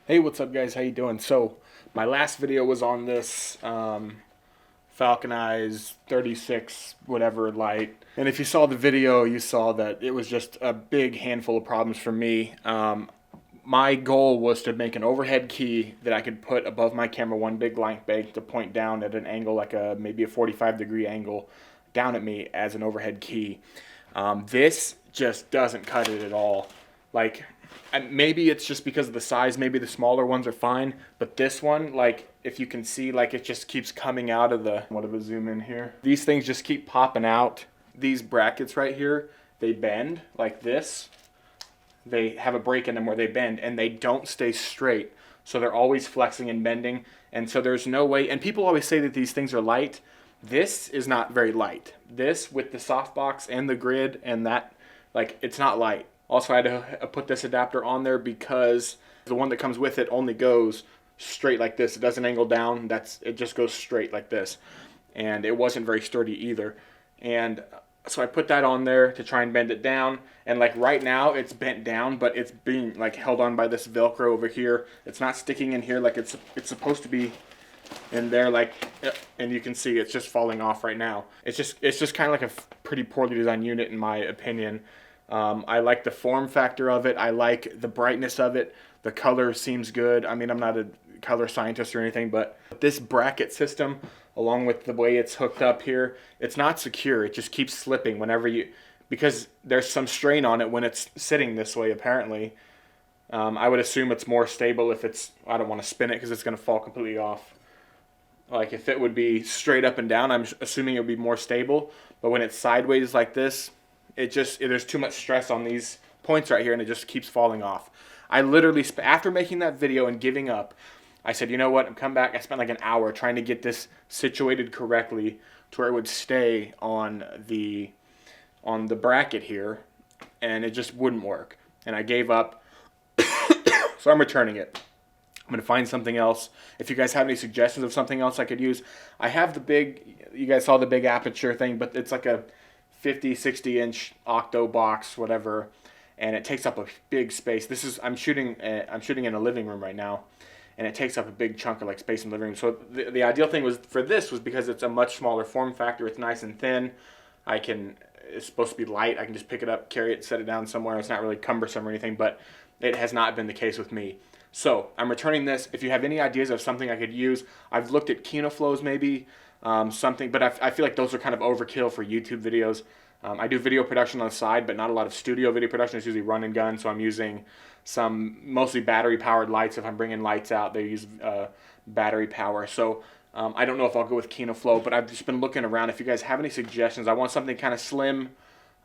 Hey, what's up guys? How you doing? So, my last video was on this Falconeyes 36 whatever light. And if you saw the video, you saw that it was just a big handful of problems for me. My goal was to make an overhead key that I could put above my camera, one big blank bank to point down at an angle like maybe a 45-degree angle down at me as an overhead key. This just doesn't cut it at all. Like, maybe it's just because of the size, maybe the smaller ones are fine, but this one, like, if you can see, like, it just keeps coming out of the, what if I zoom in here? These things just keep popping out. These brackets right here, they bend like this. They have a break in them where they bend, and they don't stay straight. So they're always flexing and bending, and so there's no way, and people always say that these things are light. This is not very light. This, with the softbox and the grid and that, like, it's not light. Also, I had to put this adapter on there because the one that comes with it only goes straight like this. It doesn't angle down. It just goes straight like this. And it wasn't very sturdy either. And so I put that on there to try and bend it down. And like right now, it's bent down, but it's being like held on by this Velcro over here. It's not sticking in here like it's supposed to be in there, like, and you can see it's just falling off right now. It's just kind of like a pretty poorly designed unit in my opinion. I like the form factor of it. I like the brightness of it. The color seems good. I mean, I'm not a color scientist or anything, but this bracket system, along with the way it's hooked up here, it's not secure. It just keeps slipping whenever because there's some strain on it when it's sitting this way, apparently. I would assume it's more stable if I don't want to spin it because it's going to fall completely off. Like, if it would be straight up and down, I'm assuming it would be more stable. But when it's sideways like this, there's too much stress on these points right here, and it just keeps falling off. I literally, after making that video and giving up, I said, you know what, I'm coming back. I spent like an hour trying to get this situated correctly to where it would stay on the bracket here, and it just wouldn't work. And I gave up, so I'm returning it. I'm going to find something else. If you guys have any suggestions of something else I could use, I have you guys saw the big aperture thing, but it's like a 50, 60 inch octo box, whatever, and it takes up a big space. I'm shooting in a living room right now, and it takes up a big chunk of like space in the living room. So the ideal thing was because it's a much smaller form factor. It's nice and thin. It's supposed to be light. I can just pick it up, carry it, set it down somewhere. It's not really cumbersome or anything, but it has not been the case with me. So I'm returning this. If you have any ideas of something I could use, I've looked at Kinoflows maybe. Something, but I feel like those are kind of overkill for YouTube videos. I do video production on the side, but not a lot of studio video production. It's usually run and gun, so I'm using some mostly battery-powered lights. If I'm bringing lights out, they use battery power. So I don't know if I'll go with Kinoflow, but I've just been looking around. If you guys have any suggestions, I want something kind of slim,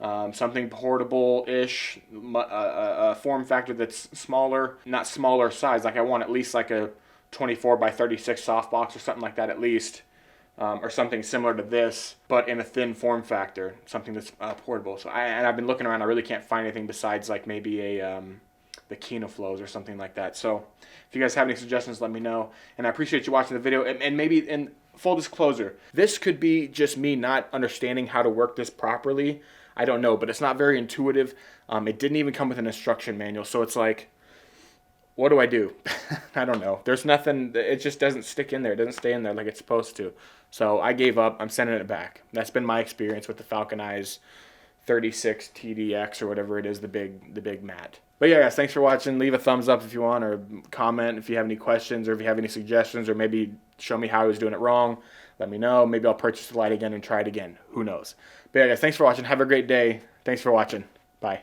something portable-ish, a form factor that's smaller, not smaller size. Like I want at least like a 24 by 36 softbox or something like that at least. Or something similar to this, but in a thin form factor, something that's portable. So I've been looking around. I really can't find anything besides like maybe the Kinoflows or something like that. So if you guys have any suggestions, let me know. And I appreciate you watching the video. And maybe, in full disclosure, this could be just me not understanding how to work this properly. I don't know, but it's not very intuitive. It didn't even come with an instruction manual, so it's like, what do I do? I don't know. There's nothing. It just doesn't stick in there. It doesn't stay in there like it's supposed to. So I gave up. I'm sending it back. That's been my experience with the Falconeyes 36TDX or whatever it is, the big mat. But yeah, guys, thanks for watching. Leave a thumbs up if you want, or comment if you have any questions, or if you have any suggestions, or maybe show me how I was doing it wrong. Let me know. Maybe I'll purchase the light again and try it again. Who knows? But yeah, guys, thanks for watching. Have a great day. Thanks for watching. Bye.